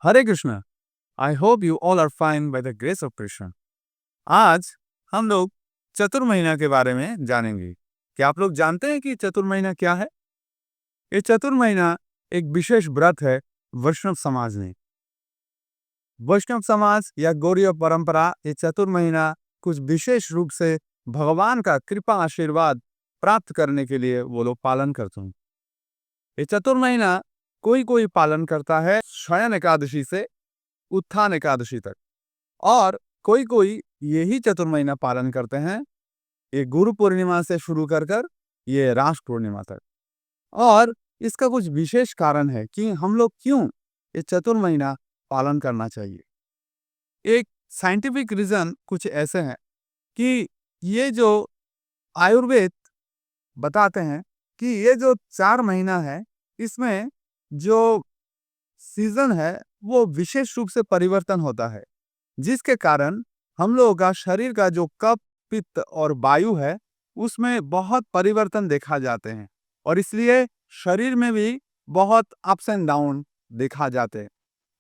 Hare Krishna. I hope you all are fine by the grace of Krishna. आज हम लोग चतुर्महीना के बारे में जानेंगे। क्या आप लोग जानते हैं कि चतुर्महीना क्या है? ये चतुर्महीना एक विशेष व्रत है वैष्णव समाज में। वैष्णव समाज या गौड़ीय परंपरा ये चतुर्महीना कुछ विशेष रूप से भगवान का कृपा आशीर्वाद प्राप्त करने के लिए वो लोग पालन करते हैं। ये चतुर्महीना कोई कोई पालन करता है शयन एकादशी से उत्थान एकादशी तक, और कोई कोई यही चतुर्महीना पालन करते हैं ये गुरु पूर्णिमा से शुरू कर कर ये राष्ट्र पूर्णिमा तक। और इसका कुछ विशेष कारण है कि हम लोग क्यों ये चतुर्महीना पालन करना चाहिए। एक साइंटिफिक रीजन कुछ ऐसे हैं कि ये जो आयुर्वेद बताते हैं कि ये जो 4 महीना है, इसमें जो सीजन है वो विशेष रूप से परिवर्तन होता है, जिसके कारण हम लोगों का शरीर का जो कफ पित्त और वायु है उसमें बहुत परिवर्तन देखा जाते हैं, और इसलिए शरीर में भी बहुत अप्स एंड डाउन देखा जाते हैं।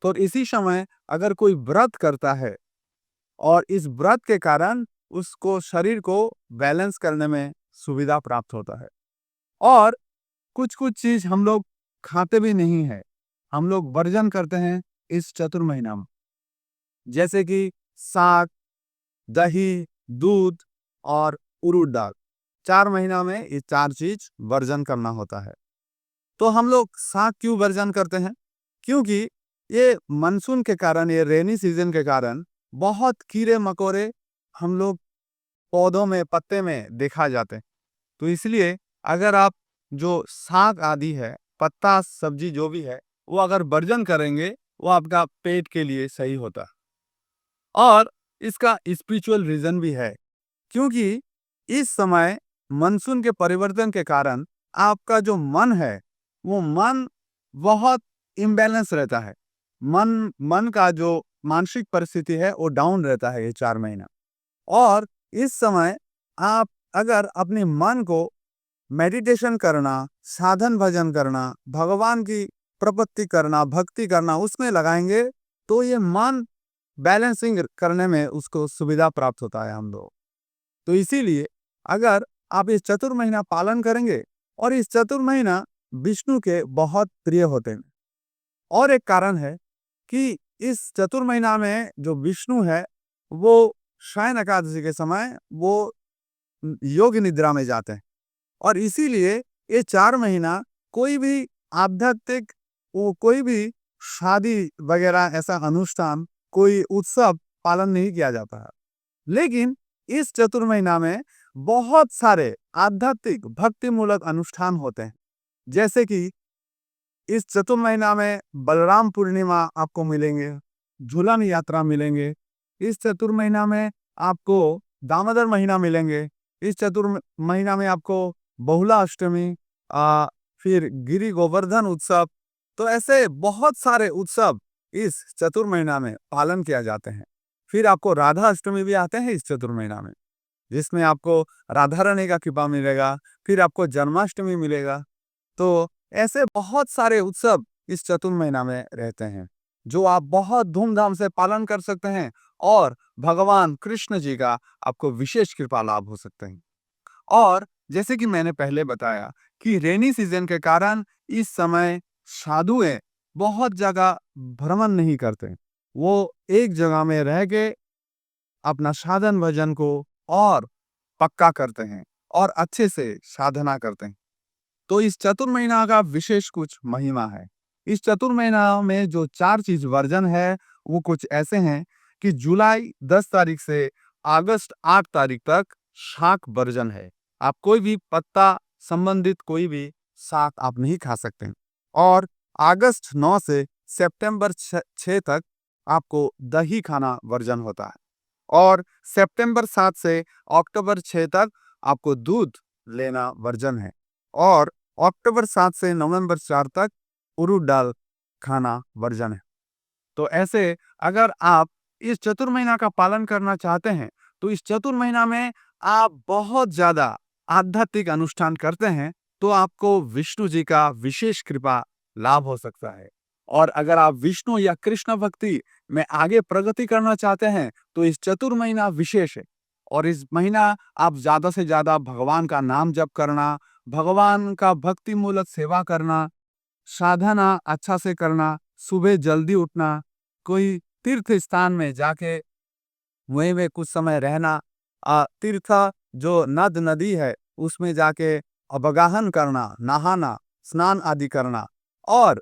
तो इसी समय अगर कोई व्रत करता है और इस व्रत के कारण उसको शरीर को बैलेंस करने में सुविधा प्राप्त होता है। और कुछ कुछ चीज हम लोग खाते भी नहीं है, हम लोग वर्जन करते हैं इस चतुर्महीना में, जैसे कि साग, दही, दूध और उड़द दाल। 4 महीना में ये 4 चीज वर्जन करना होता है। तो हम लोग साग क्यों वर्जन करते हैं? क्योंकि ये मानसून के कारण, ये रेनी सीजन के कारण बहुत कीड़े मकोड़े हम लोग पौधों में पत्ते में देखा जाते हैं। तो इसलिए अगर आप जो साग आदि है, पत्ता सब्जी जो भी है, वो अगर वर्जन करेंगे वो आपका पेट के लिए सही होता है। और इसका स्पिरिचुअल रीजन भी है, क्योंकि इस समय मानसून के परिवर्तन के कारण आपका जो मन है वो मन बहुत इम्बैलेंस रहता है। मन का जो मानसिक परिस्थिति है वो डाउन रहता है ये 4 महीना। और इस समय आप अगर अपने मन को मेडिटेशन करना, साधन भजन करना, भगवान की प्रपत्ति करना, भक्ति करना उसमें लगाएंगे तो ये मन बैलेंसिंग करने में उसको सुविधा प्राप्त होता है हम लोग। तो इसीलिए अगर आप इस चतुर्महीना पालन करेंगे, और इस चतुर्महीना विष्णु के बहुत प्रिय होते हैं। और एक कारण है कि इस चतुर्महीना में जो विष्णु है वो शयन एकादशी के समय वो योग निद्रा में जाते हैं, और इसीलिए ये 4 महीना कोई भी आध्यात्मिक कोई भी शादी वगैरह ऐसा अनुष्ठान, कोई उत्सव पालन नहीं किया जाता है। लेकिन इस चतुर्महीना में बहुत सारे आध्यात्मिक भक्तिमूलक अनुष्ठान होते हैं, जैसे कि इस चतुर्महीना में बलराम पूर्णिमा आपको मिलेंगे, झूलन यात्रा मिलेंगे। इस चतुर्महीना में आपको दामोदर महीना मिलेंगे। इस चतुर्महीना में आपको बहुला अष्टमी, फिर गिरि गोवर्धन उत्सव। तो ऐसे बहुत सारे उत्सव इस चतुर्महीना में पालन किया जाते हैं। फिर आपको राधा अष्टमी भी आते हैं इस चतुर्महीना में, जिसमें आपको राधा रानी का कृपा मिलेगा। फिर आपको जन्माष्टमी मिलेगा। तो ऐसे बहुत सारे उत्सव इस चतुर्महीना में रहते हैं, जो आप बहुत धूमधाम से पालन कर सकते हैं, और भगवान कृष्ण जी का आपको विशेष कृपा लाभ हो सकते हैं। और जैसे कि मैंने पहले बताया कि रेनी सीजन के कारण इस समय साधुएं बहुत जगह भ्रमण नहीं करते, वो एक जगह में रह के अपना साधन भजन को और पक्का करते हैं और अच्छे से साधना करते हैं। तो इस चतुर्महीना का विशेष कुछ महिमा है। इस चतुर्महीना में जो 4 चीज वर्जन है वो कुछ ऐसे हैं कि जुलाई 10 तारीख से अगस्त 8 तारीख तक शाक वर्जन है। आप कोई भी पत्ता संबंधित कोई भी शाक आप नहीं खा सकते हैं। और अगस्त 9 से सितंबर 6 तक आपको दही खाना वर्जन होता है। और सितंबर 7 से अक्टूबर 6 तक आपको दूध लेना वर्जन है। और अक्टूबर 7 से नवंबर 4 तक उड़द दाल खाना वर्जन है। तो ऐसे अगर आप इस चतुर्महीना का पालन करना चाहते हैं, तो इस चतुर्महीना में आप बहुत ज्यादा आध्यात्मिक अनुष्ठान करते हैं, तो आपको विष्णु जी का विशेष कृपा लाभ हो सकता है। और अगर आप विष्णु या कृष्ण भक्ति में आगे प्रगति करना चाहते हैं तो इस चतुर्महीना विशेष है। और इस महीना आप ज्यादा से ज्यादा भगवान का नाम जप करना, भगवान का भक्ति मूलक सेवा करना, साधना अच्छा से करना, सुबह जल्दी उठना, कोई तीर्थ स्थान में जाके वहीं में कुछ समय रहना, तीर्थ जो नद नदी है उसमें जाके अवगाहन करना, नहाना, स्नान आदि करना, और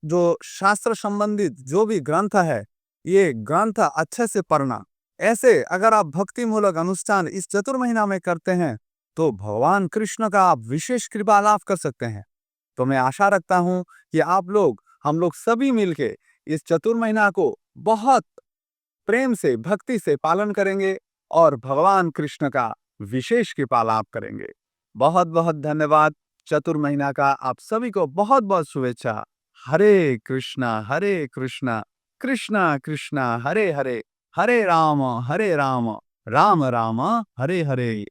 जो शास्त्र संबंधित जो भी ग्रंथ है, ये ग्रंथ अच्छे से पढ़ना। ऐसे अगर आप भक्ति मूलक अनुष्ठान इस चतुर्महीना में करते हैं तो भगवान कृष्ण का आप विशेष कृपा लाभ कर सकते हैं। तो मैं आशा रखता हूं कि आप लोग, हम लोग सभी मिलके इस चतुर्महीना को बहुत प्रेम से, भक्ति से पालन करेंगे और भगवान कृष्ण का विशेष कृपा लाभ करेंगे। बहुत बहुत धन्यवाद। चतुर्महीना का आप सभी को बहुत बहुत शुभेच्छा। हरे कृष्णा, हरे कृष्णा, कृष्णा कृष्णा, हरे हरे, हरे राम, राम राम, हरे हरे।